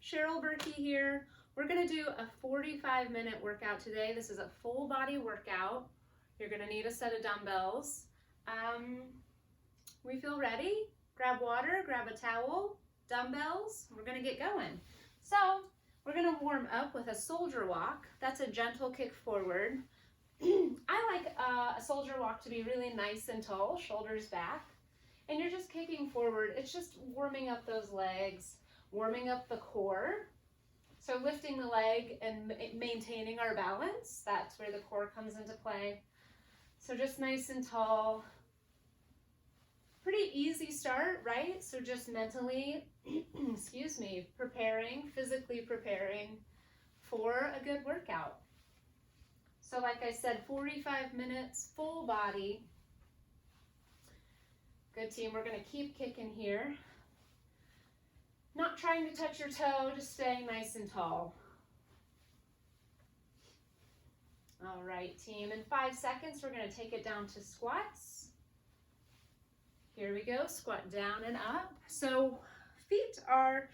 Cheryl Berkey here. We're gonna do a 45-minute workout today. This is a full body workout. You're gonna need a set of dumbbells. We feel ready? Grab water, grab a towel, dumbbells. We're gonna get going. So we're gonna warm up with a soldier walk. That's a gentle kick forward. I like a soldier walk to be really nice and tall, shoulders back. And you're just kicking forward. It's just warming up those legs, warming up the core. So lifting the leg and maintaining our balance, that's where the core comes into play. So just nice and tall. Pretty easy start, right? So just mentally, physically preparing for a good workout. So like I said, 45 minutes, full body. Good team, we're gonna keep kicking here. Not trying to touch your toe, just staying nice and tall. All right, team, in 5 seconds, we're gonna take it down to squats. Here we go, squat down and up. So feet are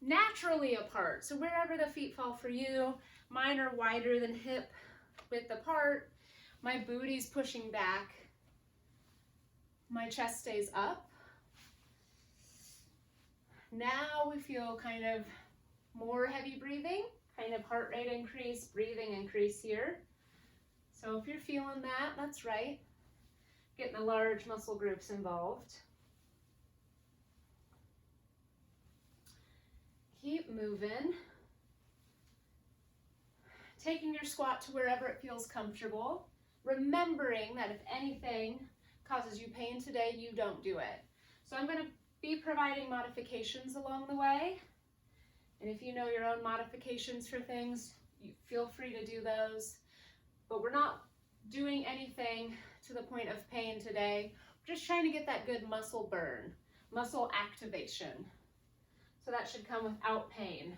naturally apart. So wherever the feet fall for you, mine are wider than hip width apart. My booty's pushing back. My chest stays up. Now we feel kind of more heavy breathing, kind of heart rate increase, breathing increase here. So if you're feeling that, that's right. Getting the large muscle groups involved. Keep moving. Taking your squat to wherever it feels comfortable. Remembering that if anything causes you pain today, you don't do it. So I'm going to be providing modifications along the way. And if you know your own modifications for things, you feel free to do those. But we're not doing anything to the point of pain today. We're just trying to get that good muscle burn, muscle activation. So that should come without pain.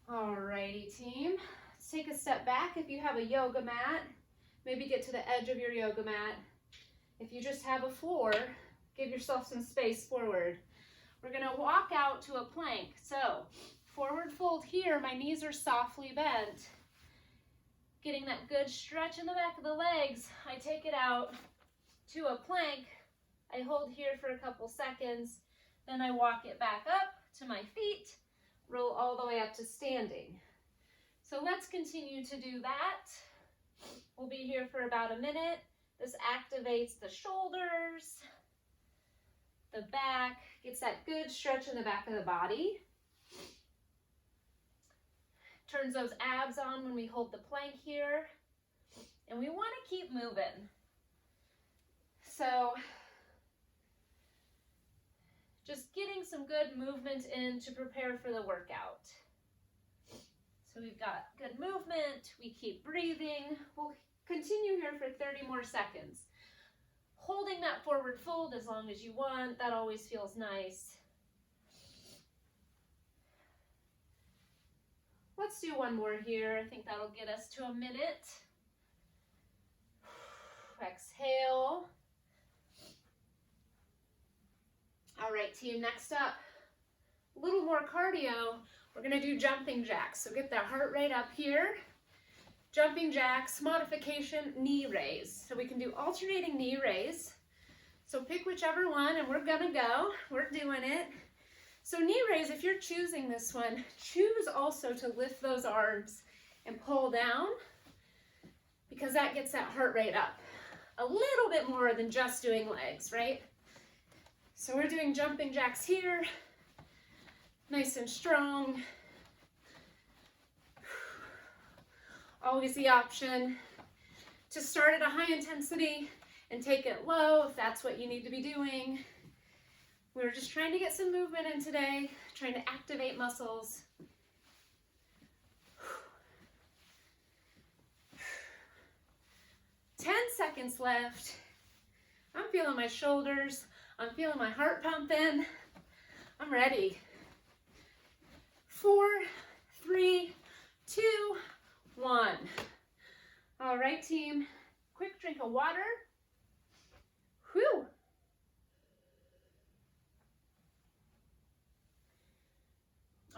Alrighty, team. Let's take a step back. If you have a yoga mat, maybe get to the edge of your yoga mat. If you just have a floor, give yourself some space forward. We're gonna walk out to a plank. So forward fold here, my knees are softly bent. Getting that good stretch in the back of the legs. I take it out to a plank. I hold here for a couple seconds. Then I walk it back up to my feet. Roll all the way up to standing. So let's continue to do that. We'll be here for about a minute. This activates the shoulders, the back, gets that good stretch in the back of the body. Turns those abs on when we hold the plank here. And we want to keep moving. So just getting some good movement in to prepare for the workout. So we've got good movement, we keep breathing. We'll continue here for 30 more seconds. Holding that forward fold as long as you want, that always feels nice. Let's do one more here. I think that'll get us to a minute. Exhale. All right, team, next up, a little more cardio. We're gonna do jumping jacks. So get that heart rate up here. Jumping jacks, modification, knee raise. So we can do alternating knee raise. So pick whichever one and we're gonna go. We're doing it. So knee raise, if you're choosing this one, choose also to lift those arms and pull down because that gets that heart rate up a little bit more than just doing legs, right? So we're doing jumping jacks here, nice and strong. Always the option to start at a high intensity and take it low if that's what you need to be doing. We're just trying to get some movement in today, trying to activate muscles. 10 seconds left. I'm feeling my shoulders. I'm feeling my heart pumping. I'm ready. 4, 3, 2, 1. All right, team. Quick drink of water. Whew.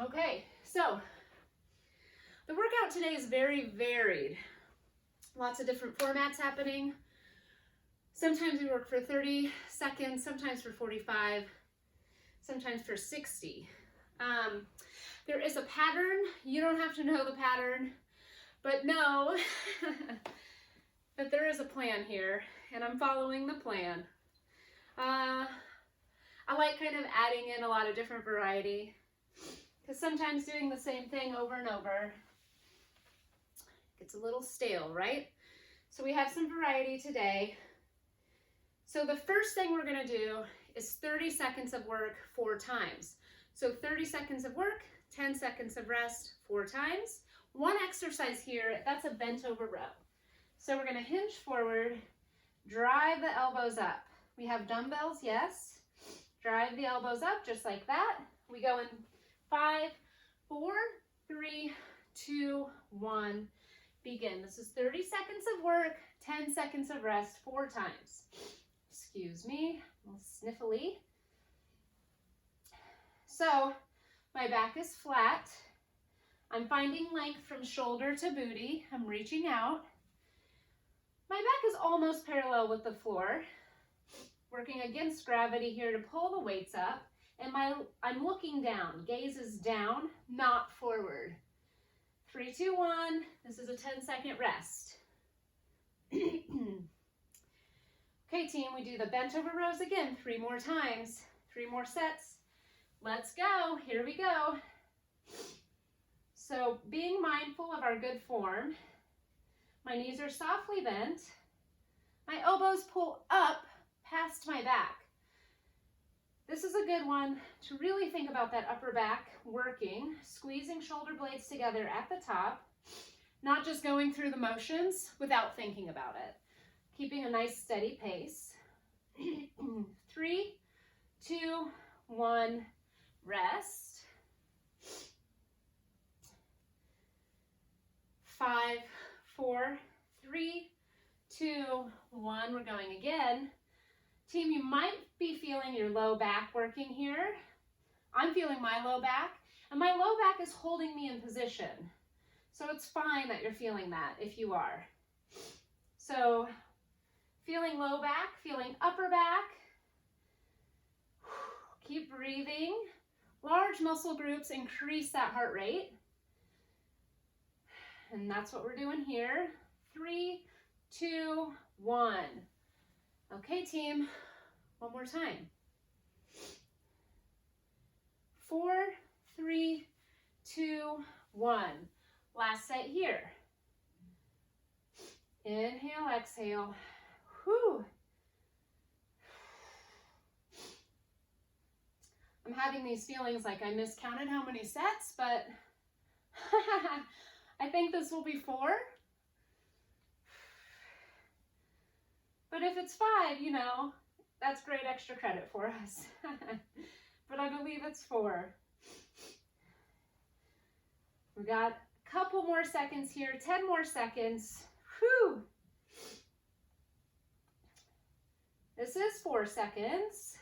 Okay, so the workout today is very varied. Lots of different formats happening. Sometimes we work for 30 seconds, sometimes for 45, sometimes for 60. There is a pattern. You don't have to know the pattern, but know that there is a plan here, and I'm following the plan. I like kind of adding in a lot of different variety, because sometimes doing the same thing over and over gets a little stale, right? So we have some variety today. So the first thing we're going to do is 30 seconds of work 4 times. So 30 seconds of work, 10 seconds of rest 4 times. One exercise here, that's a bent over row. So we're going to hinge forward, drive the elbows up. We have dumbbells, yes. Drive the elbows up just like that. We go in 5, 4, 3, 2, 1. Begin. This is 30 seconds of work, 10 seconds of rest 4 times. Excuse me, a little sniffly. So my back is flat. I'm finding length from shoulder to booty. I'm reaching out. My back is almost parallel with the floor. Working against gravity here to pull the weights up. And I'm looking down. Gaze is down, not forward. 3, 2, 1. This is a 10-second rest. Okay, team, we do the bent over rows again 3 more times. 3 more sets. Let's go. Here we go. So being mindful of our good form, my knees are softly bent. My elbows pull up past my back. This is a good one to really think about that upper back working, squeezing shoulder blades together at the top, not just going through the motions without thinking about it. Keeping a nice steady pace. 3, 2, 1, rest. 5, 4, 3, 2, 1. We're going again. Team, you might be feeling your low back working here. I'm feeling my low back, and my low back is holding me in position. So it's fine that you're feeling that if you are. So feeling low back, feeling upper back. Keep breathing. Large muscle groups increase that heart rate. And that's what we're doing here. 3, 2, 1. Okay, team, one more time. 4, 3, 2, 1. Last set here. Inhale, exhale. Whew. I'm having these feelings like I miscounted how many sets, but I think this will be 4. But if it's 5, you know, that's great extra credit for us. But I believe it's 4. We got a couple more seconds here, 10 more seconds. Whew. This is 4 seconds.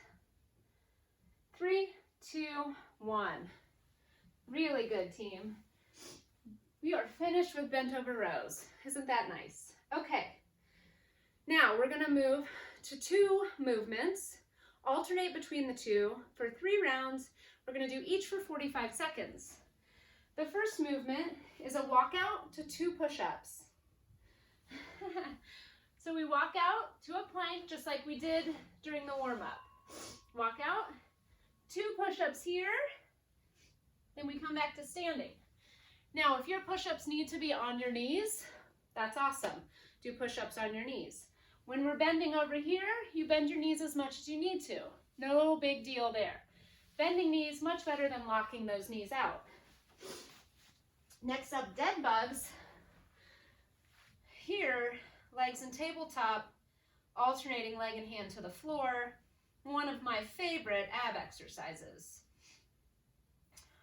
3, 2, 1. Really good, team. We are finished with bent over rows. Isn't that nice? Okay. Now we're going to move to 2 movements, alternate between the 2 for 3 rounds. We're going to do each for 45 seconds. The first movement is a walkout to 2 push-ups. So we walk out to a plank just like we did during the warm-up. Walk out, 2 push-ups here, then we come back to standing. Now if your push-ups need to be on your knees, that's awesome. Do push-ups on your knees. When we're bending over here, you bend your knees as much as you need to. No big deal there. Bending knees, much better than locking those knees out. Next up, dead bugs. Here, legs and tabletop, alternating leg and hand to the floor. One of my favorite ab exercises.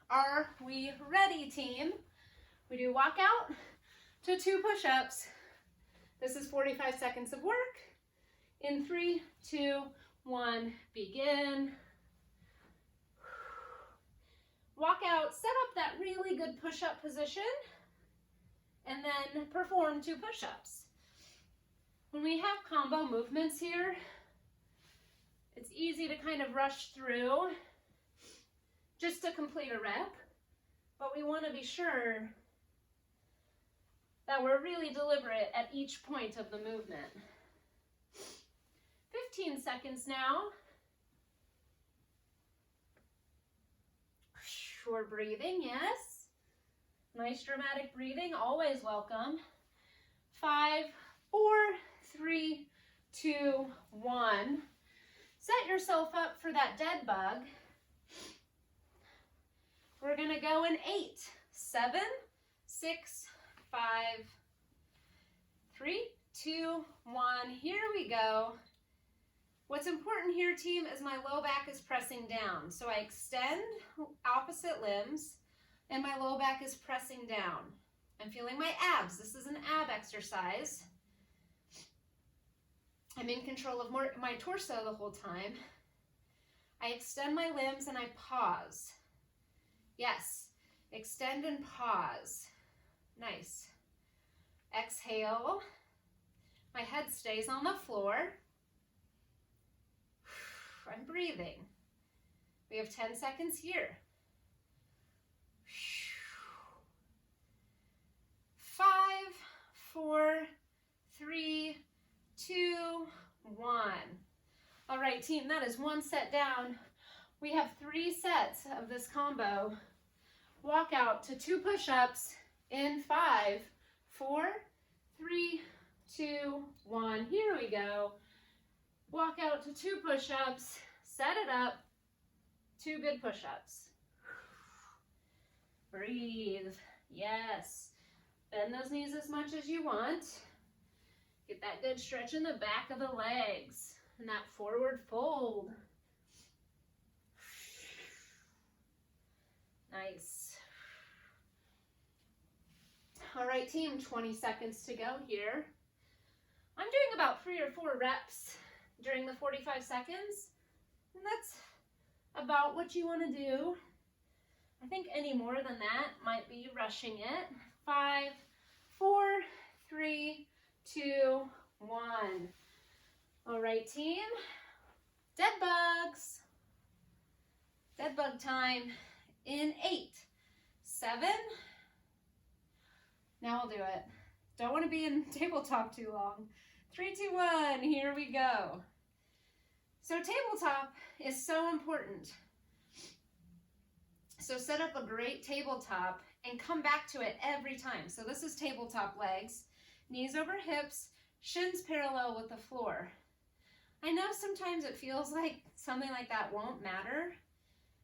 Are we ready, team? We do walkout to 2 push-ups. This is 45 seconds of work. In 3, 2, 1, begin. Walk out out, set up that really good push-up position, and then perform 2 push-ups. When we have combo movements here, it's easy to kind of rush through just to complete a rep, but we want to be sure that we're really deliberate at each point of the movement. 15 seconds now. We're breathing, yes. Nice dramatic breathing, always welcome. 5, 4, 3, 2, 1. Set yourself up for that dead bug. We're gonna go in 8, 7, 6, 5, 3, 2, 1. Here we go. What's important here, team, is my low back is pressing down. So I extend opposite limbs and my low back is pressing down. I'm feeling my abs. This is an ab exercise. I'm in control of my torso the whole time. I extend my limbs and I pause. Yes, extend and pause. Nice. Exhale. My head stays on the floor. I'm breathing. We have 10 seconds here. 5, 4, 3, 2, 1. All right, team, that is 1 set down. We have 3 sets of this combo. Walk out to 2 push-ups in 5, 4, 3, 2, 1. Here we go. Walk out to 2 push-ups, set it up, 2 good push-ups. Breathe, yes. Bend those knees as much as you want. Get that good stretch in the back of the legs and that forward fold. Nice. All right, team, 20 seconds to go here. I'm doing about 3 or 4 reps during the 45 seconds, and that's about what you want to do. I think any more than that might be rushing it. 5, 4, 3, 2, 1. All right, team, dead bugs. Dead bug time in 8, 7. Now I'll do it. Don't want to be in tabletop too long. 3, 2, 1, here we go. So tabletop is so important. So set up a great tabletop and come back to it every time. So this is tabletop legs, knees over hips, shins parallel with the floor. I know sometimes it feels like something like that won't matter,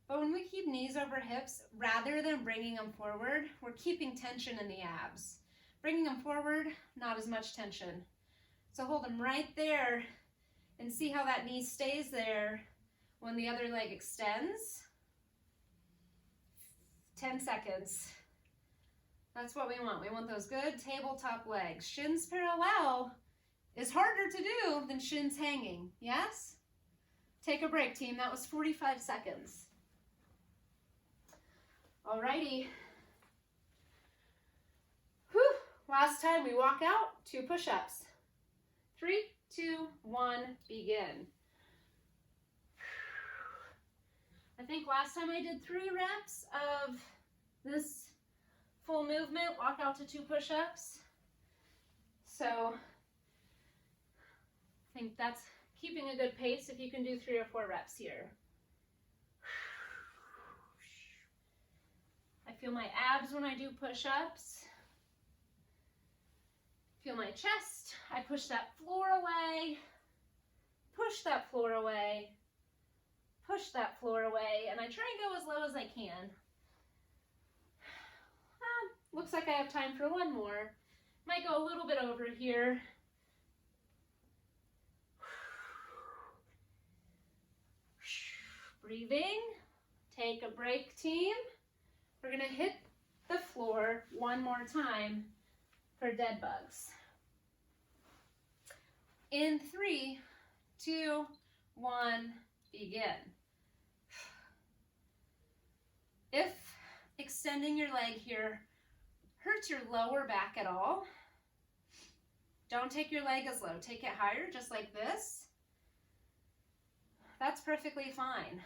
but when we keep knees over hips, rather than bringing them forward, we're keeping tension in the abs. Bringing them forward, not as much tension. So hold them right there and see how that knee stays there when the other leg extends. 10 seconds. That's what we want. We want those good tabletop legs. Shins parallel is harder to do than shins hanging, yes? Take a break, team. That was 45 seconds. Alrighty. Whew. Last time we walk out, 2 push-ups. 3, 2, 1, begin. I think last time I did 3 reps of this full movement, walk out to 2 push-ups. So I think that's keeping a good pace if you can do 3 or 4 reps here. I feel my abs when I do push-ups. Feel my chest. I push that floor away. Push that floor away. Push that floor away. And I try and go as low as I can. Looks like I have time for 1 more. Might go a little bit over here. Breathing. Take a break, team. We're going to hit the floor 1 more time for dead bugs. In 3, 2, 1, begin. If extending your leg here hurts your lower back at all, don't take your leg as low. Take it higher, just like this. That's perfectly fine.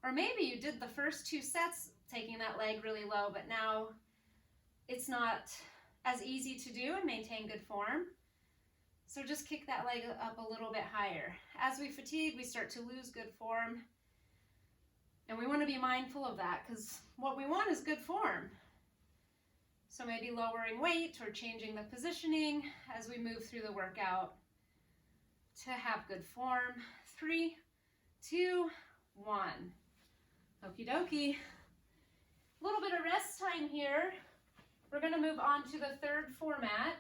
Or maybe you did the first 2 sets taking that leg really low, but now it's not as easy to do and maintain good form. So just kick that leg up a little bit higher. As we fatigue, we start to lose good form. And we want to be mindful of that because what we want is good form. So maybe lowering weight or changing the positioning as we move through the workout to have good form. 3, 2, 1. Okie dokie. A little bit of rest time here. We're going to move on to the third format.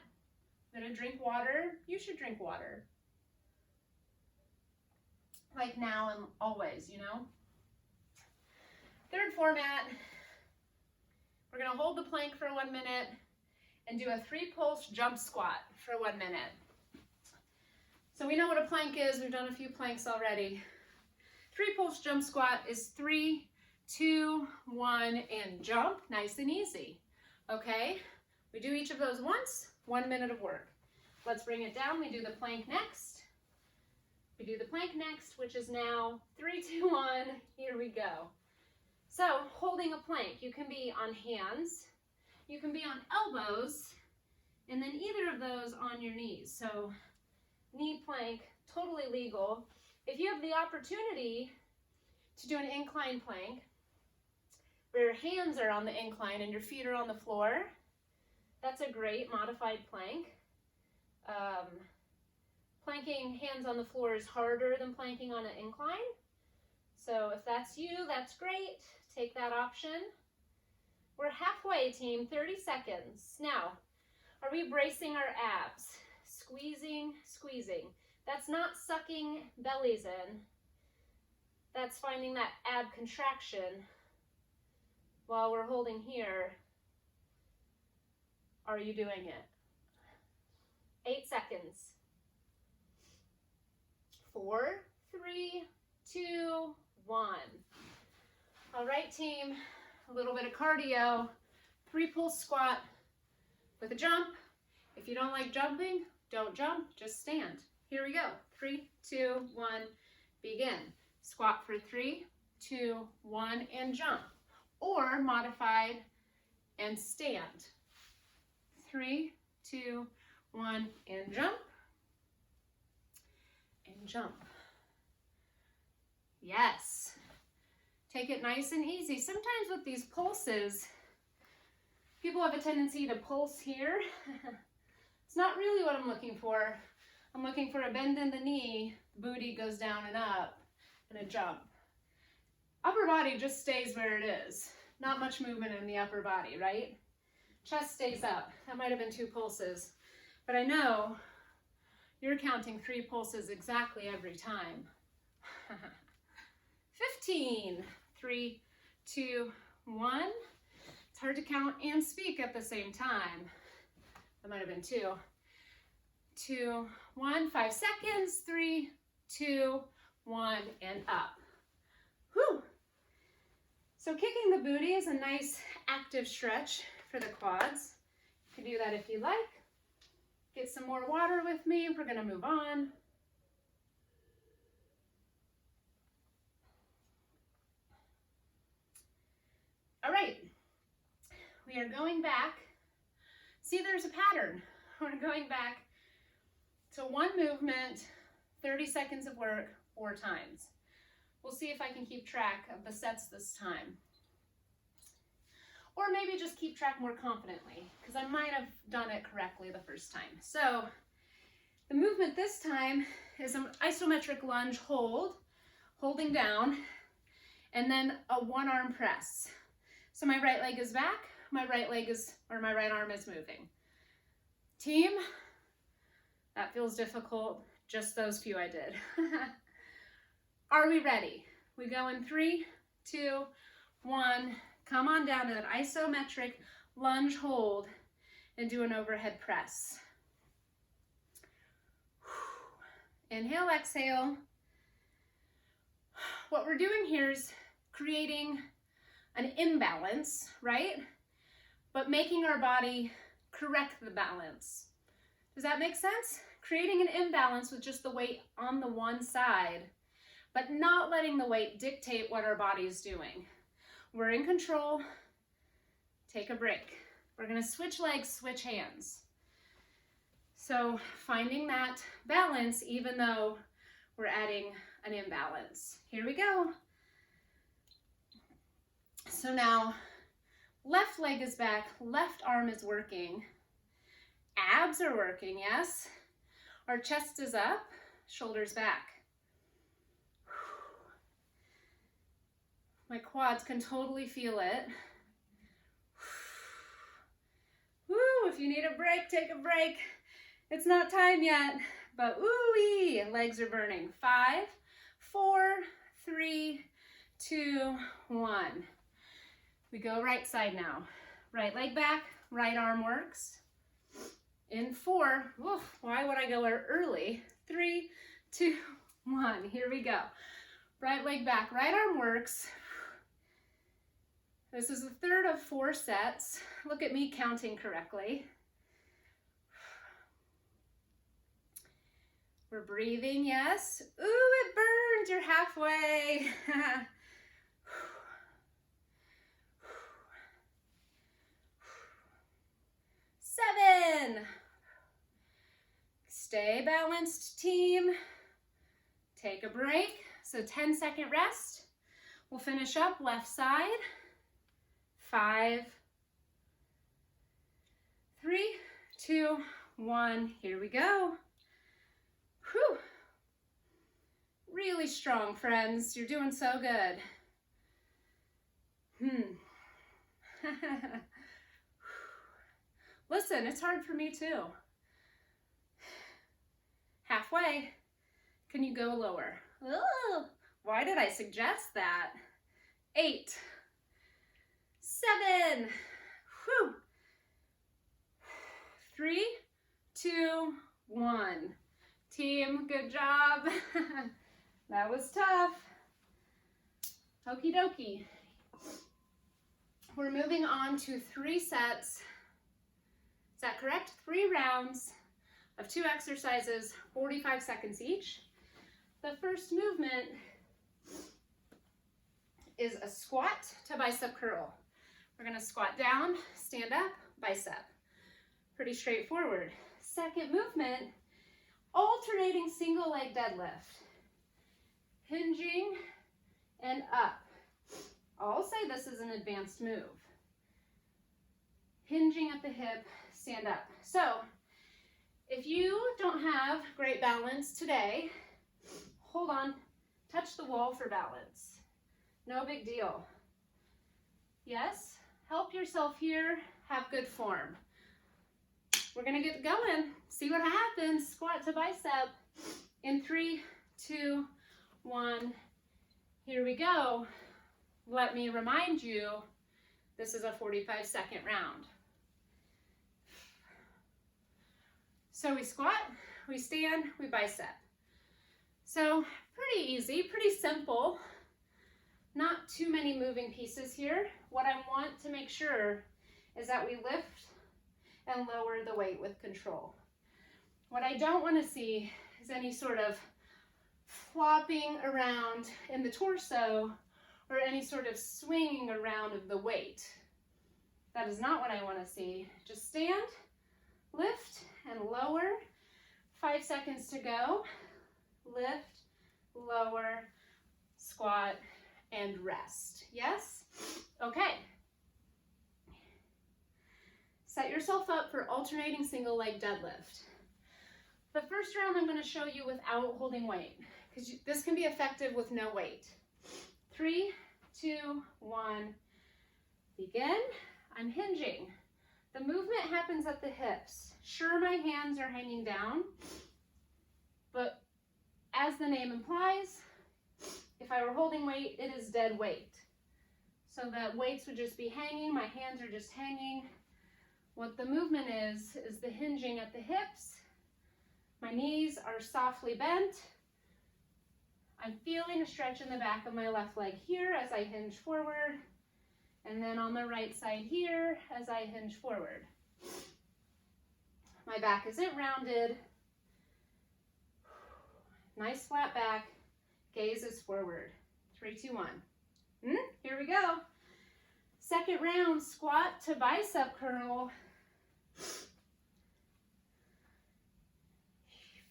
I'm going to drink water. You should drink water. Like now and always, you know. Third format. We're going to hold the plank for 1 minute and do a 3-pulse jump squat for 1 minute. So we know what a plank is. We've done a few planks already. 3-pulse jump squat is 3, 2, 1, and jump. Nice and easy. Okay? We do each of those once, 1 minute of work. Let's bring it down. We do the plank next. We do the plank next, which is now 3, 2, 1. Here we go. So, holding a plank, you can be on hands, you can be on elbows, and then either of those on your knees. So, knee plank, totally legal. If you have the opportunity to do an incline plank, where your hands are on the incline and your feet are on the floor, that's a great modified plank. Planking hands on the floor is harder than planking on an incline. So if that's you, that's great. Take that option. We're halfway, team, 30 seconds. Now, are we bracing our abs? Squeezing, squeezing. That's not sucking bellies in. That's finding that ab contraction while we're holding here. Are you doing it? 8 seconds. 4, 3, 2, 1. All right, team, a little bit of cardio. 3-pulse squat with a jump. If you don't like jumping, don't jump, just stand. Here we go. 3, 2, 1, begin. Squat for 3, 2, 1, and jump. Or modified and stand. 3, 2, 1, and jump. And jump. Yes. Take it nice and easy. Sometimes with these pulses, people have a tendency to pulse here. It's not really what I'm looking for. I'm looking for a bend in the knee, the booty goes down and up, and a jump. Upper body just stays where it is. Not much movement in the upper body, right? Chest stays up. That might have been 2 pulses. But I know you're counting 3 pulses exactly every time. 15. 3, 2, 1. It's hard to count and speak at the same time. That might have been 2. 2, 1. 5 seconds. 3, 2, 1, and up. Whew. So kicking the booty is a nice active stretch for the quads. You can do that if you like. Get some more water with me. We're going to move on. All right, we are going back. See, there's a pattern. We're going back to 1 movement, 30 seconds of work, 4 times. We'll see if I can keep track of the sets this time. Or maybe just keep track more confidently, because I might have done it correctly the first time. So the movement this time is an isometric lunge hold, holding down, and then a 1-arm press. So my right leg is back, my right arm is moving. Team, that feels difficult, just those few I did. Are we ready? We go in 3, 2, 1, come on down to that isometric lunge hold and do an overhead press. Inhale, exhale. What we're doing here is creating an imbalance, right? But making our body correct the balance. Does that make sense? Creating an imbalance with just the weight on the one side, but not letting the weight dictate what our body is doing. We're in control. Take a break. We're gonna switch legs, switch hands. So finding that balance, even though we're adding an imbalance. Here we go. So now, left leg is back, left arm is working. Abs are working, yes. Our chest is up, shoulders back. My quads can totally feel it. Woo, if you need a break, take a break. It's not time yet, but ooh-wee, legs are burning. 5, 4, 3, 2, 1. We go right side now. Right leg back, right arm works. In 4, why would I go early? 3, 2, 1, here we go. Right leg back, right arm works. This is the third of 4 sets. Look at me counting correctly. We're breathing, yes. Ooh, it burns, you're halfway. 7. Stay balanced, team. Take a break. So 10-second rest. We'll finish up left side. 5, 3, 2, 1. Here we go. Whew. Really strong, friends. You're doing so good. Listen, it's hard for me too. Halfway. Can you go lower? Oh, why did I suggest that? 8, 7, whew. 3, 2, 1. Team, good job. That was tough. Okie dokie. We're moving on to 3 sets. Is that correct? 3 rounds of 2 exercises, 45 seconds each. The first movement is a squat to bicep curl. We're gonna squat down, stand up, bicep. Pretty straightforward. Second movement, alternating single leg deadlift. Hinging and up. I'll say this is an advanced move. Hinging at the hip, stand up. So if you don't have great balance today, hold on, touch the wall for balance. No big deal. Yes, help yourself here, have good form. We're gonna get going, see what happens. Squat to bicep in 3, 2, 1. Here we go. Let me remind you, this is a 45-second round. So we squat, we stand, we bicep. So pretty easy, pretty simple. Not too many moving pieces here. What I want to make sure is that we lift and lower the weight with control. What I don't want to see is any sort of flopping around in the torso or any sort of swinging around of the weight. That is not what I want to see. Just stand, lift, and lower. 5 seconds to go. Lift, lower, squat, and rest. Yes? Okay. Set yourself up for alternating single leg deadlift. The first round I'm going to show you without holding weight, because this can be effective with no weight. 3, 2, 1, begin. I'm hinging. The movement happens at the hips. Sure, my hands are hanging down, but as the name implies, if I were holding weight, it is dead weight. So that weights would just be hanging, my hands are just hanging. What the movement is the hinging at the hips. My knees are softly bent. I'm feeling a stretch in the back of my left leg here as I hinge forward. And then on the right side here as I hinge forward. My back isn't rounded. Nice flat back. Gaze is forward. 3, 2, 1. Here we go. Second round, squat to bicep curl.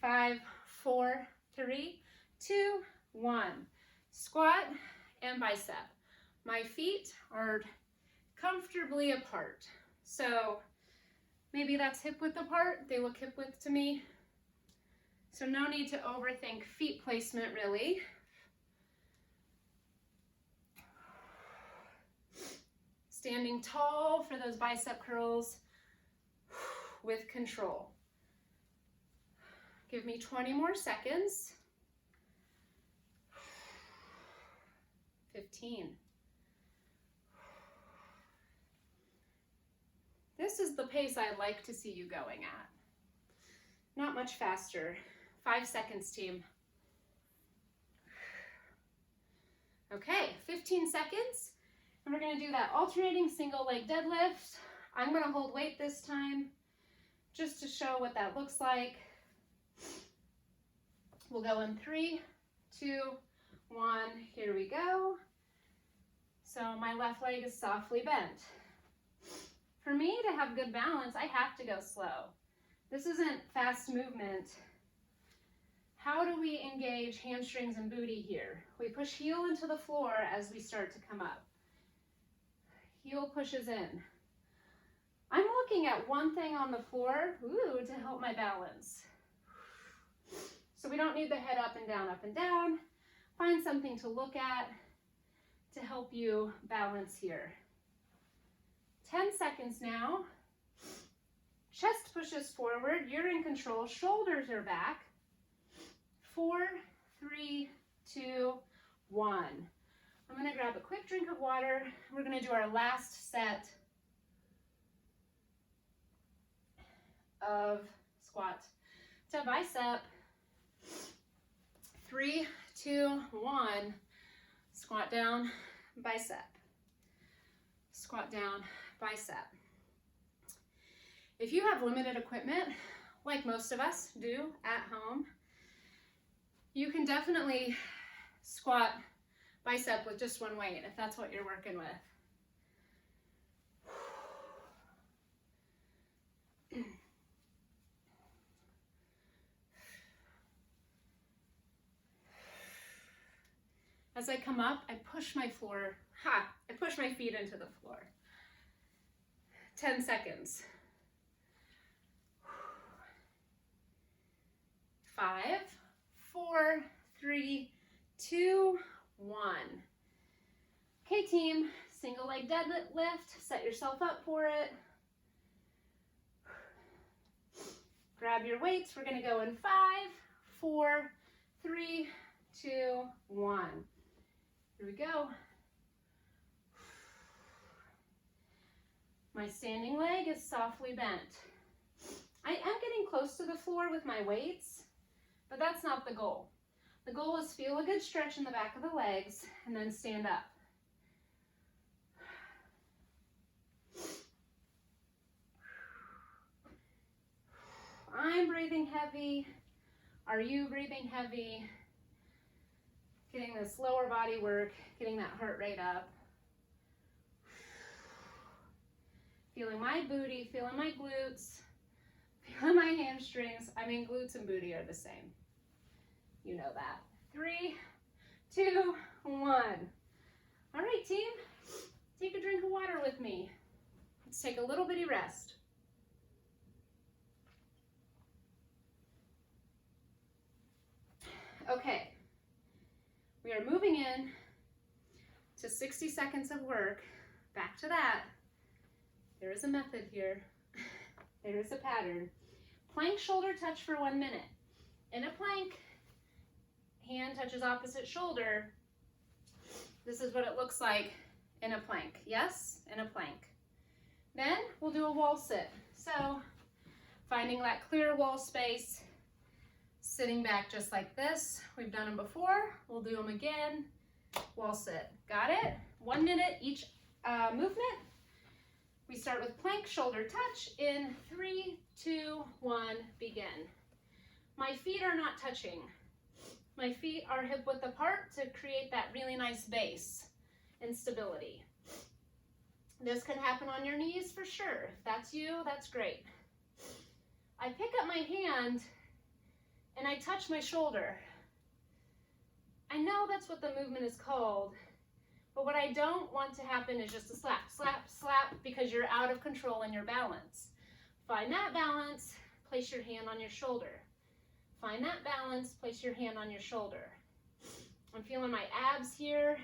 5, 4, 3, 2, 1. Squat and bicep. My feet are comfortably apart. So maybe that's hip width apart. They look hip width to me. So no need to overthink feet placement really. Standing tall for those bicep curls with control. Give me 20 more seconds. 15. This is the pace I'd like to see you going at. Not much faster. 5 seconds, team. Okay, 15 seconds. And we're gonna do that alternating single leg deadlift. I'm gonna hold weight this time just to show what that looks like. We'll go in 3, 2, 1, here we go. So my left leg is softly bent. For me to have good balance, I have to go slow. This isn't fast movement. How do we engage hamstrings and booty here? We push heel into the floor as we start to come up. Heel pushes in. I'm looking at one thing on the floor, to help my balance. So we don't need the head up and down, up and down. Find something to look at to help you balance here. 10 seconds now. Chest pushes forward, you're in control, shoulders are back. 4, 3, 2, 1. I'm gonna grab a quick drink of water. We're gonna do our last set of squat to bicep. 3, 2, 1. Squat down, bicep. Squat down, bicep. If you have limited equipment, like most of us do at home, you can definitely squat bicep with just one weight if that's what you're working with. As I come up, I push my floor, I push my feet into the floor. 10 seconds. 5, 4, 3, 2, 1. Okay, team, single leg deadlift, set yourself up for it. Grab your weights, we're gonna go in 5, 4, 3, 2, 1. Here we go. My standing leg is softly bent. I am getting close to the floor with my weights, but that's not the goal. The goal is feel a good stretch in the back of the legs and then stand up. I'm breathing heavy. Are you breathing heavy? Getting this lower body work, getting that heart rate up. Feeling my booty, feeling my glutes, feeling my hamstrings. I mean, glutes and booty are the same. You know that. 3, 2, 1. All right, team, take a drink of water with me. Let's take a little bitty rest. Okay, we are moving in to 60 seconds of work. Back to that. There is a method here. There is a pattern. Plank shoulder touch for 1 minute. In a plank, hand touches opposite shoulder. This is what it looks like in a plank. Yes, in a plank. Then we'll do a wall sit. So finding that clear wall space, sitting back just like this. We've done them before. We'll do them again. Wall sit. Got it? 1 minute each movement. We start with plank, shoulder touch. In 3, 2, 1, begin. My feet are not touching. My feet are hip width apart to create that really nice base and stability. This can happen on your knees for sure. If that's you, that's great. I pick up my hand and I touch my shoulder. I know that's what the movement is called, but what I don't want to happen is just a slap, slap, slap, because you're out of control in your balance. Find that balance, place your hand on your shoulder. Find that balance, place your hand on your shoulder. I'm feeling my abs here.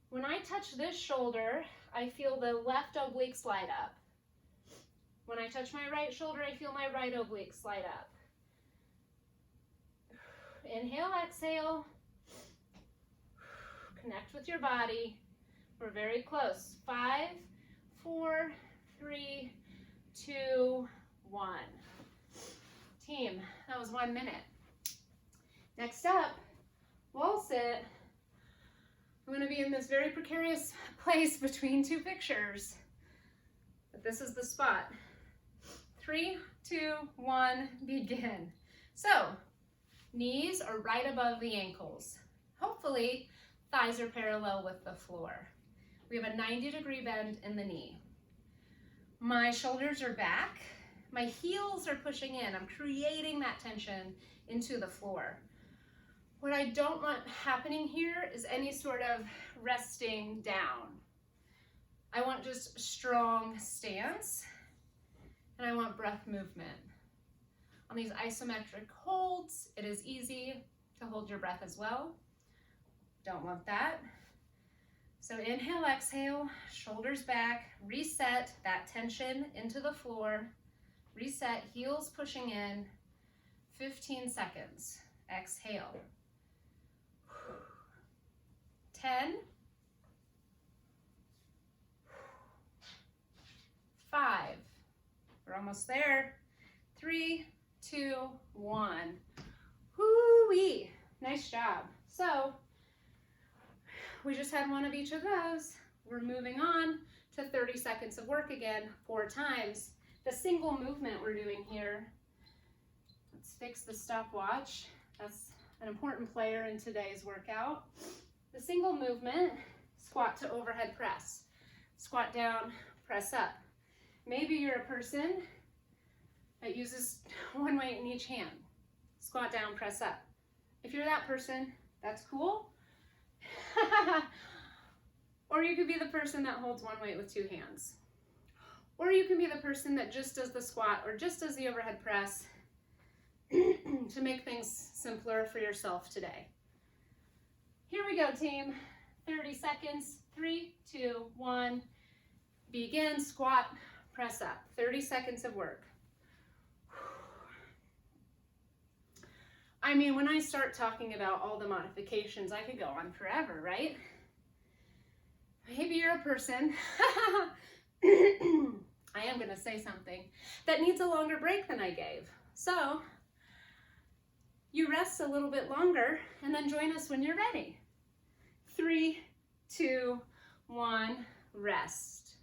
When I touch this shoulder, I feel the left oblique slide up. When I touch my right shoulder, I feel my right oblique slide up. Inhale, exhale. Connect with your body. We're very close. 5, 4, 3, 2, 1. Team, that was 1 minute. Next up, wall sit. I'm going to be in this very precarious place between two pictures, but this is the spot. 3, 2, 1, begin. So, knees are right above the ankles. Hopefully, thighs are parallel with the floor. We have a 90-degree bend in the knee. My shoulders are back. My heels are pushing in. I'm creating that tension into the floor. What I don't want happening here is any sort of resting down. I want just strong stance, and I want breath movement. On these isometric holds, it is easy to hold your breath as well. Don't want that. So inhale, exhale, shoulders back, reset that tension into the floor, reset, heels pushing in, 15 seconds. Exhale. 10, 5, we're almost there, 3, 2, 1. Whoo-wee, nice job. So we just had one of each of those. We're moving on to 30 seconds of work again, 4 times. The single movement we're doing here, let's fix the stopwatch. That's an important player in today's workout. The single movement, squat to overhead press. Squat down, press up. Maybe you're a person that uses one weight in each hand. Squat down, press up. If you're that person, that's cool. Or you could be the person that holds one weight with 2 hands. Or you can be the person that just does the squat or just does the overhead press to make things simpler for yourself today. Here we go, team. 30 seconds. 3, 2, 1. Begin, squat, press up. 30 seconds of work. I mean, when I start talking about all the modifications, I could go on forever, right? Maybe you're a person, I am going to say something, that needs a longer break than I gave. So, you rest a little bit longer and then join us when you're ready. 3, 2, 1, rest.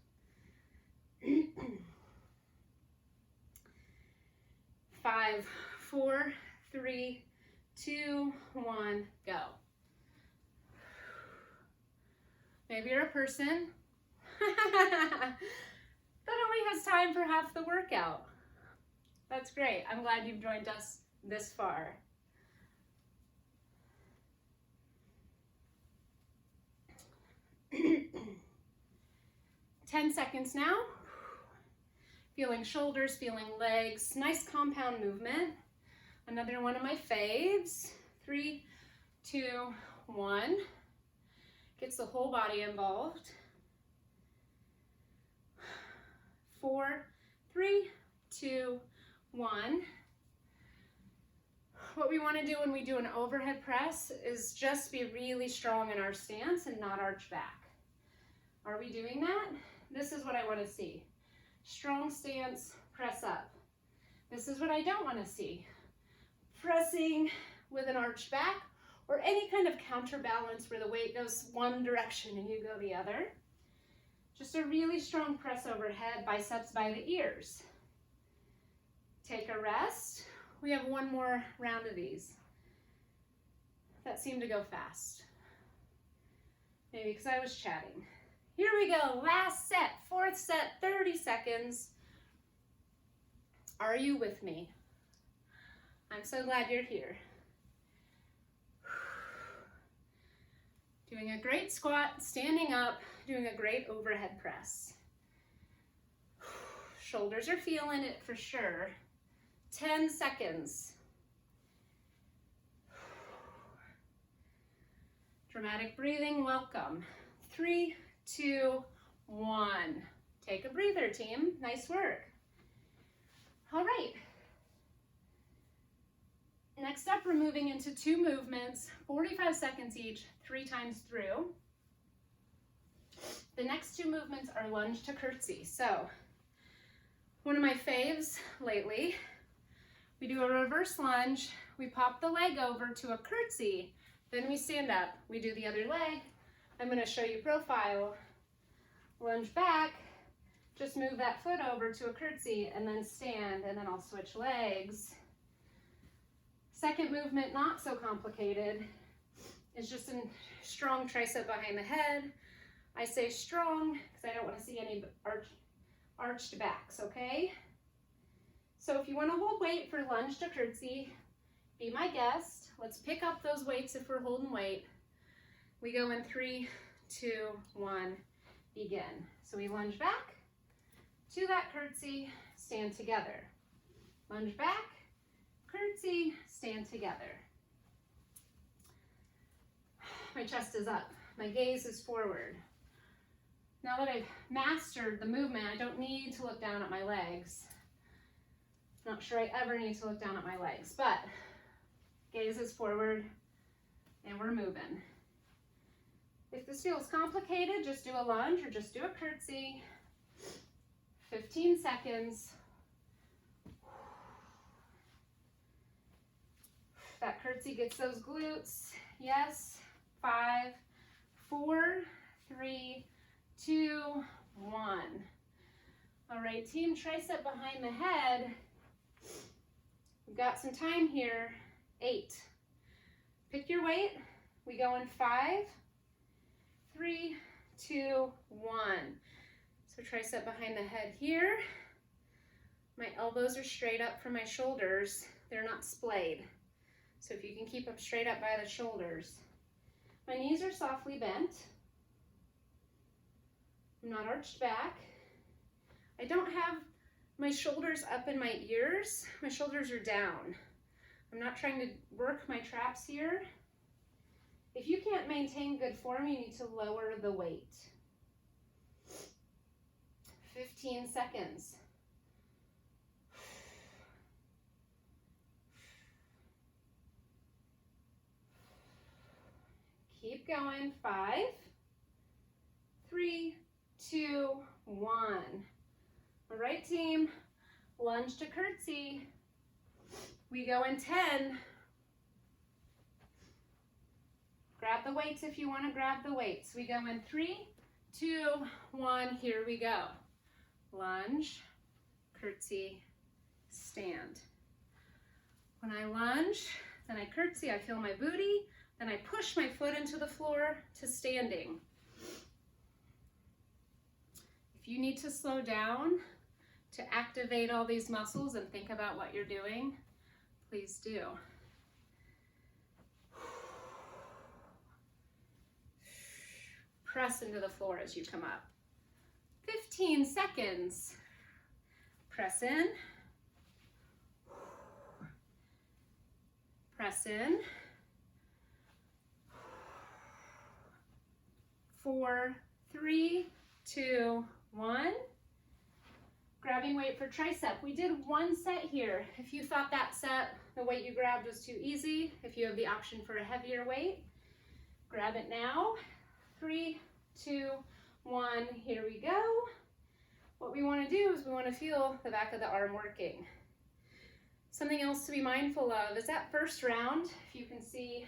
5, 4, 3, 2, 1, go. Maybe you're a person that only has time for half the workout. That's great. I'm glad you've joined us this far. Ten seconds now. Feeling shoulders, feeling legs. Nice compound movement. Another one of my faves. 3, 2, 1. Gets the whole body involved. 4, 3, 2, 1. What we want to do when we do an overhead press is just be really strong in our stance and not arch back. Are we doing that? This is what I want to see. Strong stance, press up. This is what I don't want to see. Pressing with an arched back or any kind of counterbalance where the weight goes one direction and you go the other. Just a really strong press overhead, biceps by the ears. Take a rest. We have one more round of these. That seemed to go fast. Maybe because I was chatting. Here we go, last set, fourth set, 30 seconds. Are you with me? I'm so glad you're here. Doing a great squat, standing up, doing a great overhead press. Shoulders are feeling it for sure. 10 seconds. Dramatic breathing, welcome. 3, 2, 1. Take a breather, team. Nice work. All right. Next up, we're moving into 2 movements, 45 seconds each, 3 times through. The next 2 movements are lunge to curtsy. So, one of my faves lately, we do a reverse lunge, we pop the leg over to a curtsy, then we stand up, we do the other leg. I'm going to show you profile. Lunge back, just move that foot over to a curtsy and then stand, and then I'll switch legs. Second movement, not so complicated. It's just a strong tricep behind the head. I say strong because I don't want to see any arched backs, okay? So if you want to hold weight for lunge to curtsy, be my guest. Let's pick up those weights if we're holding weight. We go in 3, 2, 1, begin. So we lunge back to that curtsy, stand together. Lunge back, curtsy, stand together. My chest is up, my gaze is forward. Now that I've mastered the movement, I don't need to look down at my legs. Not sure I ever need to look down at my legs, but gaze is forward and we're moving. If this feels complicated, just do a lunge or just do a curtsy. 15 seconds. That curtsy gets those glutes. Yes. 5, 4, 3, 2, 1. All right, team, tricep behind the head. We've got some time here. 8. Pick your weight. We go in 5, 3, 2, 1. So tricep behind the head here. My elbows are straight up from my shoulders. They're not splayed. So if you can keep them straight up by the shoulders. My knees are softly bent. I'm not arched back. I don't have my shoulders up in my ears. My shoulders are down. I'm not trying to work my traps here. If you can't maintain good form, you need to lower the weight. 15 seconds. Keep going. 5, 3, 2, 1. All right, team. Lunge to curtsy. We go in 10. Grab the weights if you want to grab the weights. We go in 3, 2, 1. Here we go. Lunge, curtsy, stand. When I lunge, then I curtsy, I feel my booty, then I push my foot into the floor to standing. If you need to slow down to activate all these muscles and think about what you're doing, please do. Press into the floor as you come up. 15 seconds. Press in. Press in. 4, 3, 2, 1. Grabbing weight for tricep. We did 1 set here. If you thought that set, the weight you grabbed was too easy, if you have the option for a heavier weight, grab it now. 3, 2, 1, here we go. What we want to do is we want to feel the back of the arm working. Something else to be mindful of is that first round, if you can see,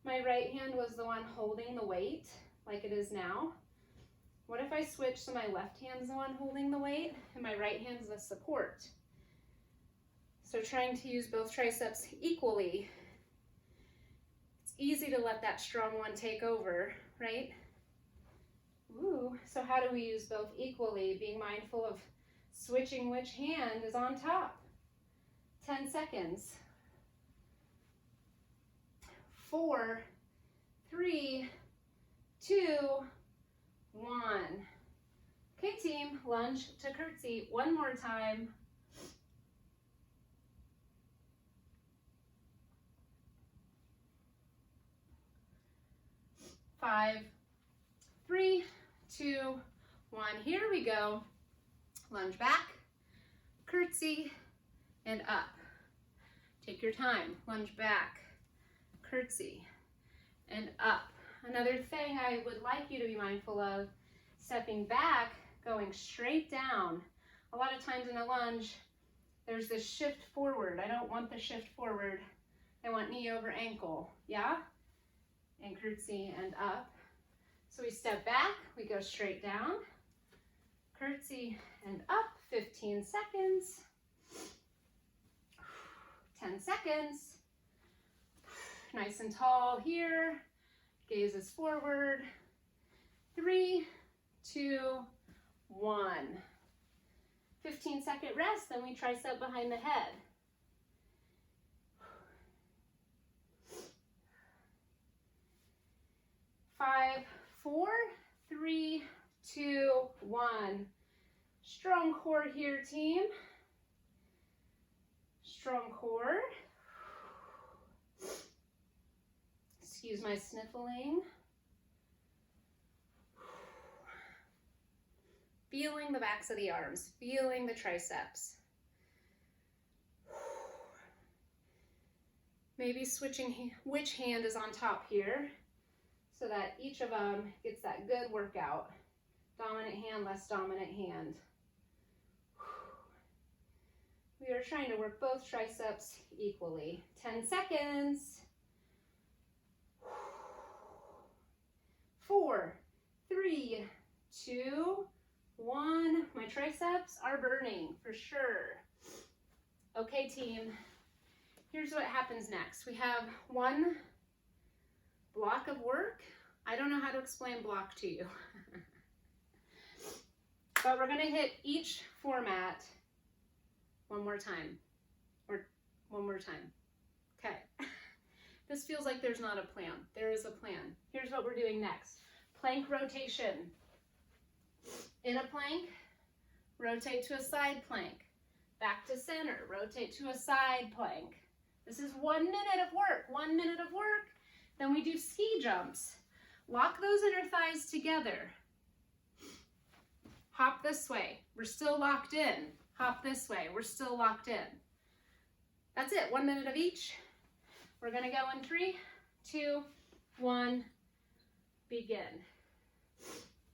my right hand was the one holding the weight like it is now. What if I switch so my left hand's the one holding the weight and my right hand's the support? So trying to use both triceps equally. It's easy to let that strong one take over, right? Ooh, so how do we use both equally? Being mindful of switching which hand is on top. 10 seconds. 4, 3, 2, 1. Okay, team, lunge to curtsy one more time. 5, 3, 2, 1. Here we go. Lunge back, curtsy, and up. Take your time. Lunge back, curtsy, and up. Another thing I would like you to be mindful of, stepping back, going straight down. A lot of times in a lunge, there's this shift forward. I don't want the shift forward. I want knee over ankle, yeah? And curtsy and up. So we step back, we go straight down, curtsy and up, 15 seconds, 10 seconds, nice and tall here, gaze is forward, 3, 2, 1. 15-second rest, then we tricep behind the head. 5, 4, 3, 2, 1. Strong core here, team. Strong core. Excuse my sniffling. Feeling the backs of the arms, feeling the triceps. Maybe switching which hand is on top here, so that each of them gets that good workout. Dominant hand, less dominant hand. We are trying to work both triceps equally. 10 seconds. 4, 3, 2, 1. My triceps are burning for sure. Okay, team. Here's what happens next. We have one block of work. I don't know how to explain block to you. But we're gonna hit each format one more time. Okay. This feels like there's not a plan. There is a plan. Here's what we're doing next. Plank rotation. In a plank, rotate to a side plank. Back to center, rotate to a side plank. This is 1 minute of work, 1 minute of work. Then we do ski jumps. Lock those inner thighs together. Hop this way, we're still locked in. Hop this way, we're still locked in. That's it, 1 minute of each. We're gonna go in 3, 2, 1, begin.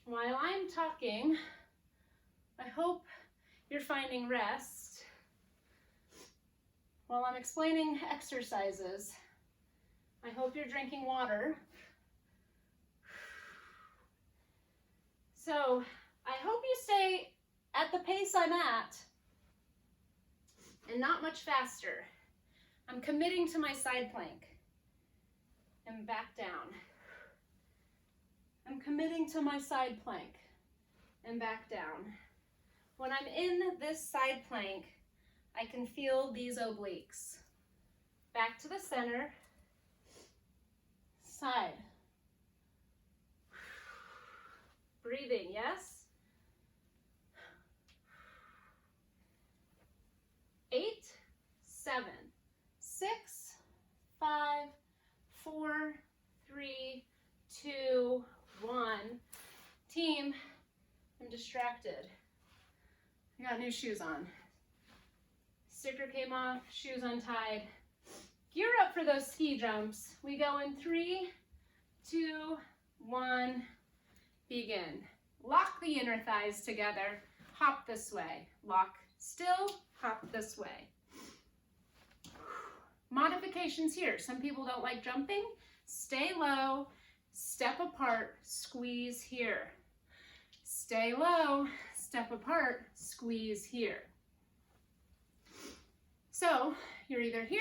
While I'm talking, I hope you're finding rest. While I'm explaining exercises, I hope you're drinking water. So I hope you stay at the pace I'm at and not much faster. I'm committing to my side plank and back down. I'm committing to my side plank and back down. When I'm in this side plank, I can feel these obliques. Back to the center, side. Breathing, yes? 8, 7, 6, 5, 4, 3, 2, 1. Team, I'm distracted. I got new shoes on. Sticker came off, shoes untied. Gear up for those ski jumps. We go in 3, 2, 1, begin. Lock the inner thighs together. Hop this way. Lock still, hop this way. Modifications here. Some people don't like jumping. Stay low, step apart, squeeze here. Stay low, step apart, squeeze here. So you're either here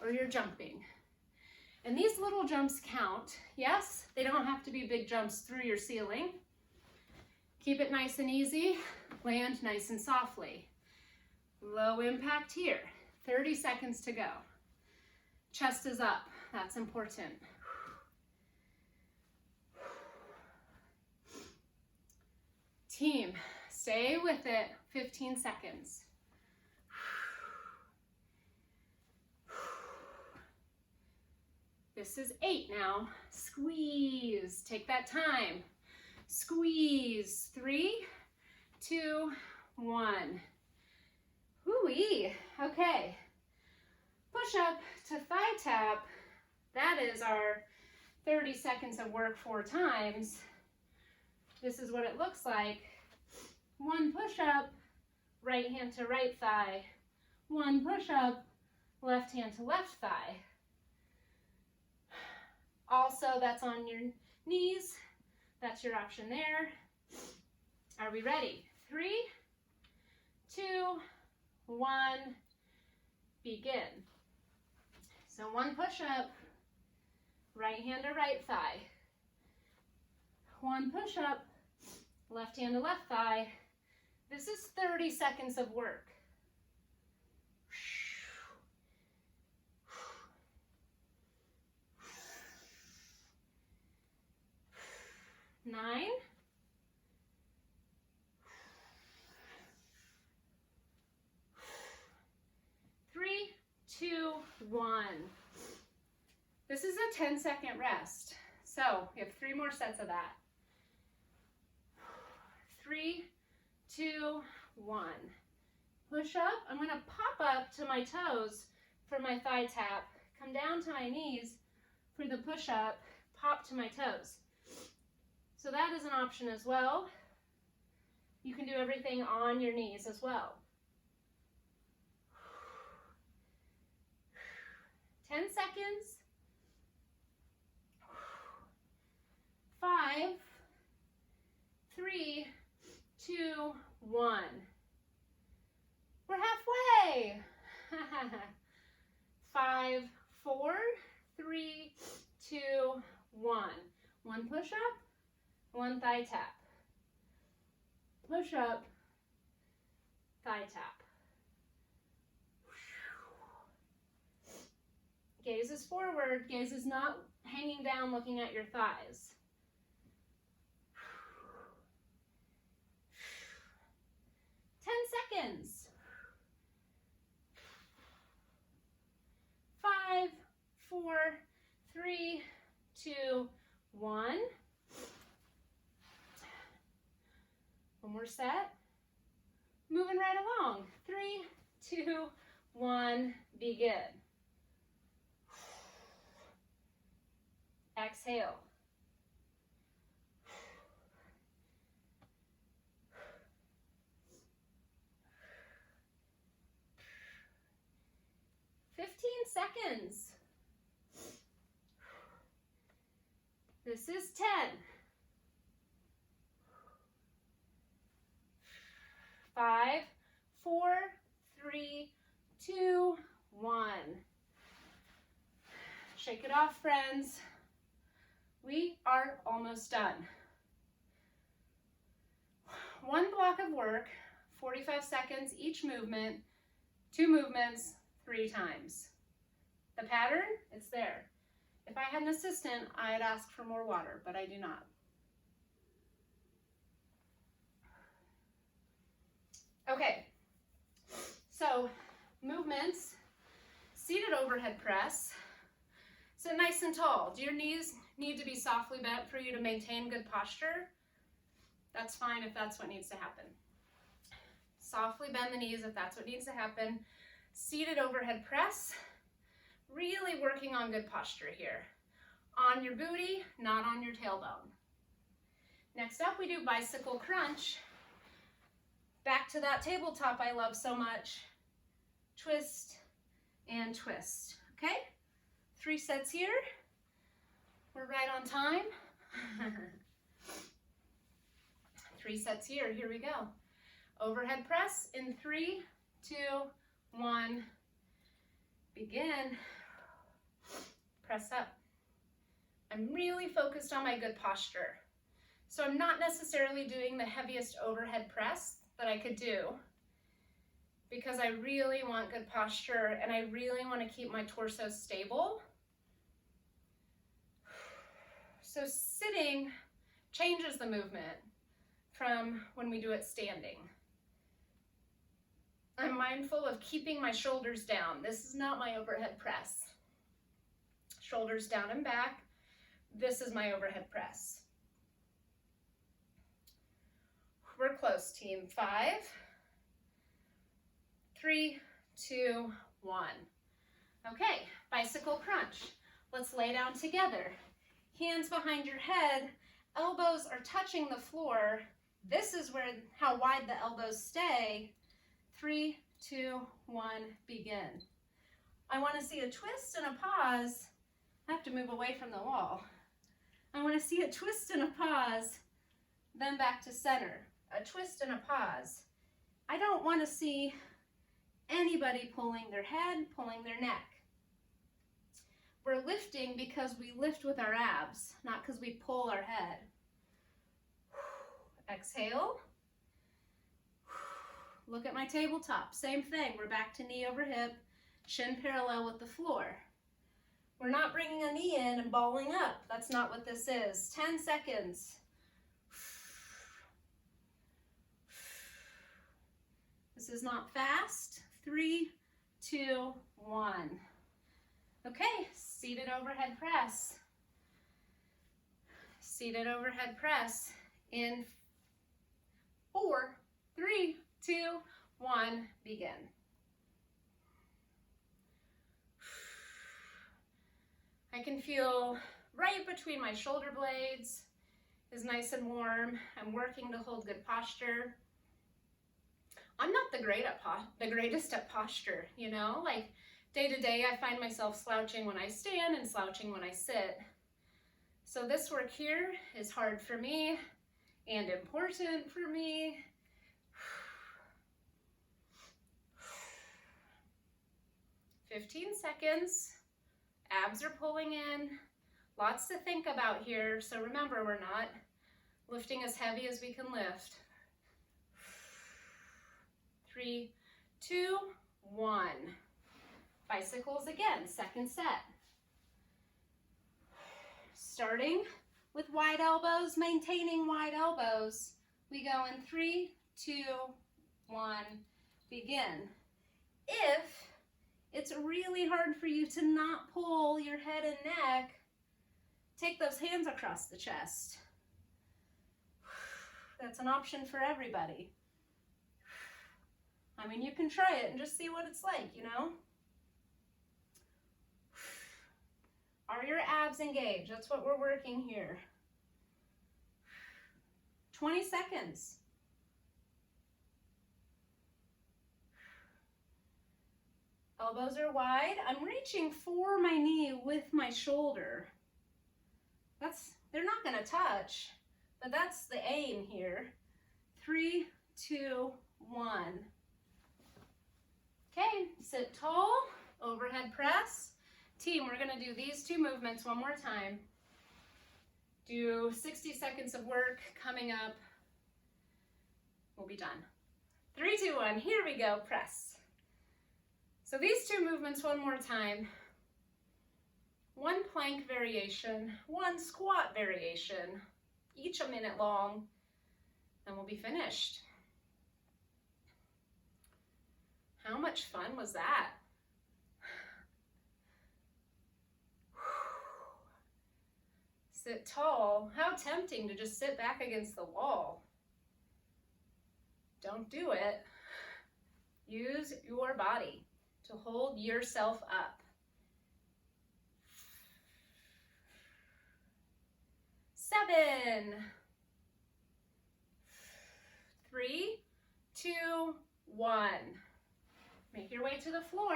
or you're jumping. And these little jumps count. Yes, they don't have to be big jumps through your ceiling. Keep it nice and easy, land nice and softly. Low impact here, 30 seconds to go. Chest is up, that's important. Team, stay with it, 15 seconds. This is 8 now. Squeeze, take that time. Squeeze, 3, 2, 1. Whoo-wee, okay. Push up to thigh tap. That is our 30 seconds of work 4 times. This is what it looks like. 1 push-up, right hand to right thigh. 1 push-up, left hand to left thigh. Also, that's on your knees. That's your option there. Are we ready? 3, 2, 1, begin. So 1 push-up, right hand to right thigh. 1 push-up, left hand to left thigh. This is 30 seconds of work. 9, 3, 2, 1. This is a 10-second rest. So we have 3 more sets of that. 3, 2, 1. Push up. I'm going to pop up to my toes for my thigh tap. Come down to my knees for the push up. Pop to my toes. So that is an option as well. You can do everything on your knees as well. 10 seconds. 5, 3, 2, 1. We're halfway. 5, 4, 3, 2, 1. 1 push up, 1 thigh tap. Push up, thigh tap. Gaze is forward. Gaze is not hanging down looking at your thighs. 10 seconds. 5, 4, 3, 2, 1. One more set. Moving right along. 3, 2, 1, begin. Exhale. Seconds. This is 10. 5, 4, 3, 2, 1. Shake it off, friends. We are almost done. 1 block of work, 45 seconds each movement, 2 movements, 3 times. The pattern, it's there. If I had an assistant, I'd ask for more water, but I do not. Okay, so movements, seated overhead press. Sit nice and tall. Do your knees need to be softly bent for you to maintain good posture? That's fine if that's what needs to happen. Softly bend the knees if that's what needs to happen. Seated overhead press. Really working on good posture here. On your booty, not on your tailbone. Next up, we do bicycle crunch. Back to that tabletop I love so much. Twist and twist, okay? 3 sets here. We're right on time. 3 sets here. Here we go. Overhead press in 3, 2, 1. Begin. Press up. I'm really focused on my good posture. So I'm not necessarily doing the heaviest overhead press that I could do because I really want good posture and I really want to keep my torso stable. So sitting changes the movement from when we do it standing. I'm mindful of keeping my shoulders down. This is not my overhead press. Shoulders down and back. This is my overhead press. We're close, team. 5, 3, 2, 1. Okay, bicycle crunch. Let's lay down together. Hands behind your head, elbows are touching the floor. This is where how wide the elbows stay. 3, 2, 1, begin. I want to see a twist and a pause. I have to move away from the wall. I want to see a twist and a pause, then back to center. A twist and a pause. I don't want to see anybody pulling their head, pulling their neck. We're lifting because we lift with our abs, not because we pull our head. Exhale. Look at my tabletop. Same thing. We're back to knee over hip, shin parallel with the floor. We're not bringing a knee in and balling up. That's not what this is. 10 seconds. This is not fast. 3, 2, 1. Okay, seated overhead press. Seated overhead press in 4, 3, 2, 1, begin. I can feel right between my shoulder blades is nice and warm. I'm working to hold good posture. I'm not the greatest at posture, you know, like day to day I find myself slouching when I stand and slouching when I sit. So this work here is hard for me and important for me. 15 seconds. Abs are pulling in. Lots to think about here. So remember, we're not lifting as heavy as we can lift. 3, 2, 1. Bicycles again, second set. Starting with wide elbows, maintaining wide elbows. We go in 3, 2, 1, begin. If it's really hard for you to not pull your head and neck, take those hands across the chest. That's an option for everybody. I mean, you can try it and just see what it's like, you know? Are your abs engaged? That's what we're working here. 20 seconds. Elbows are wide. I'm reaching for my knee with my shoulder. They're not going to touch, but that's the aim here. 3, 2, 1. Okay, sit tall, overhead press. Team, we're going to do these 2 movements one more time. Do 60 seconds of work coming up. We'll be done. 3, 2, 1, here we go, press. So these 2 movements one more time. 1 plank variation, 1 squat variation, each a minute long, and we'll be finished. How much fun was that? Sit tall. How tempting to just sit back against the wall. Don't do it. Use your body to hold yourself up. 7, 3, 2, 1. Make your way to the floor.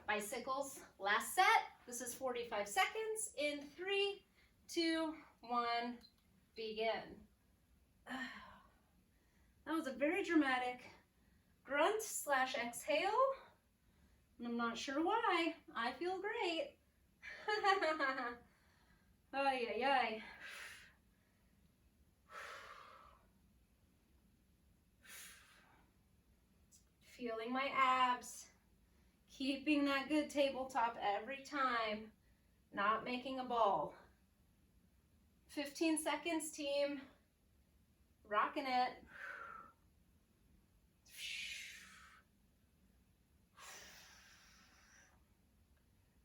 Bicycles, last set. This is 45 seconds in 3, 2, 1, begin. That was a very dramatic grunt slash exhale. And I'm not sure why. I feel great. Ay, ay, ay. Feeling my abs. Keeping that good tabletop every time. Not making a ball. 15 seconds, team. Rocking it.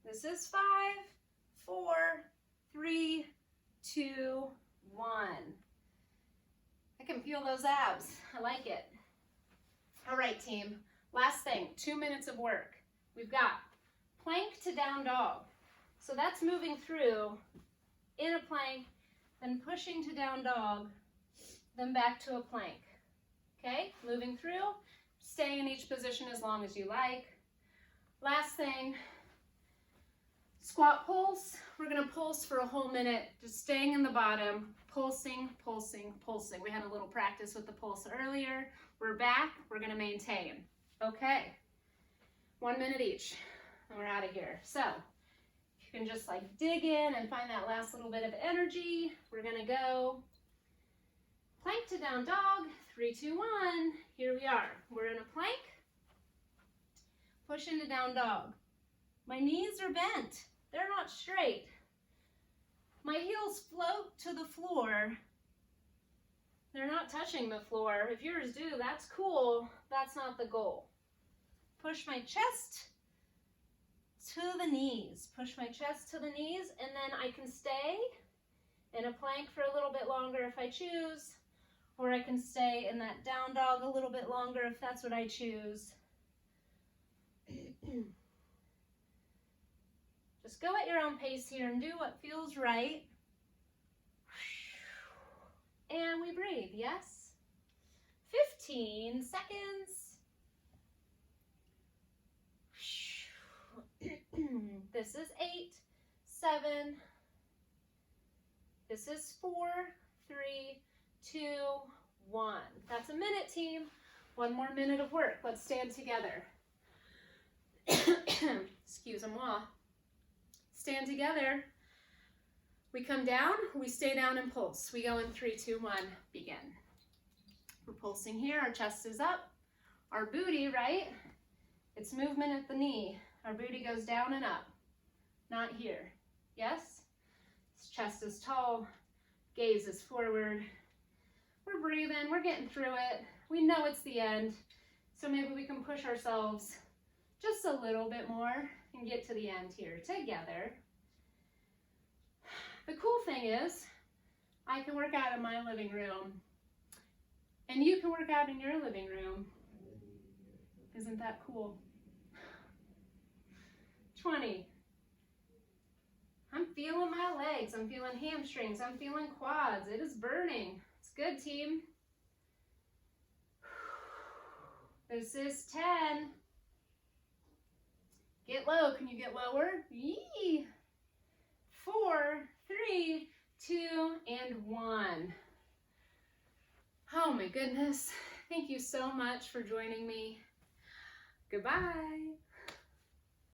This is 5, 4, 3, 2, 1. I can feel those abs. I like it. All right, team. Last thing, 2 minutes of work. We've got plank to down dog. So that's moving through in a plank, then pushing to down dog, then back to a plank. Okay, moving through, stay in each position as long as you like. Last thing, squat pulse. We're gonna pulse for a whole minute, just staying in the bottom, pulsing, pulsing, pulsing. We had a little practice with the pulse earlier. We're back, we're gonna maintain. Okay, 1 minute each, and we're out of here. So, if you can just like dig in and find that last little bit of energy, we're gonna go plank to down dog, 3, 2, 1. Here we are, we're in a plank, push into down dog. My knees are bent. They're not straight. My heels float to the floor. They're not touching the floor. If yours do, that's cool. That's not the goal. Push my chest to the knees. Push my chest to the knees, and then I can stay in a plank for a little bit longer if I choose, or I can stay in that down dog a little bit longer if that's what I choose. Just go at your own pace here and do what feels right. And we breathe, yes? 15 seconds. This is 8, 7. This is 4, 3, 2, 1. That's a minute, team. 1 more minute of work. Let's stand together. Excusez-moi. Stand together. We come down, we stay down and pulse. We go in 3, 2, 1, begin. We're pulsing here, our chest is up. Our booty, right? It's movement at the knee. Our booty goes down and up, not here. Yes? Chest is tall, gaze is forward. We're breathing, we're getting through it. We know it's the end, so maybe we can push ourselves just a little bit more and get to the end here together. The cool thing is, I can work out in my living room, and you can work out in your living room. Isn't that cool? 20. I'm feeling my legs, I'm feeling hamstrings, I'm feeling quads. It is burning. It's good, team. This is 10. Get low. Can you get lower? Yee. 4, 3, 2, and 1. Oh my goodness. Thank you so much for joining me. Goodbye.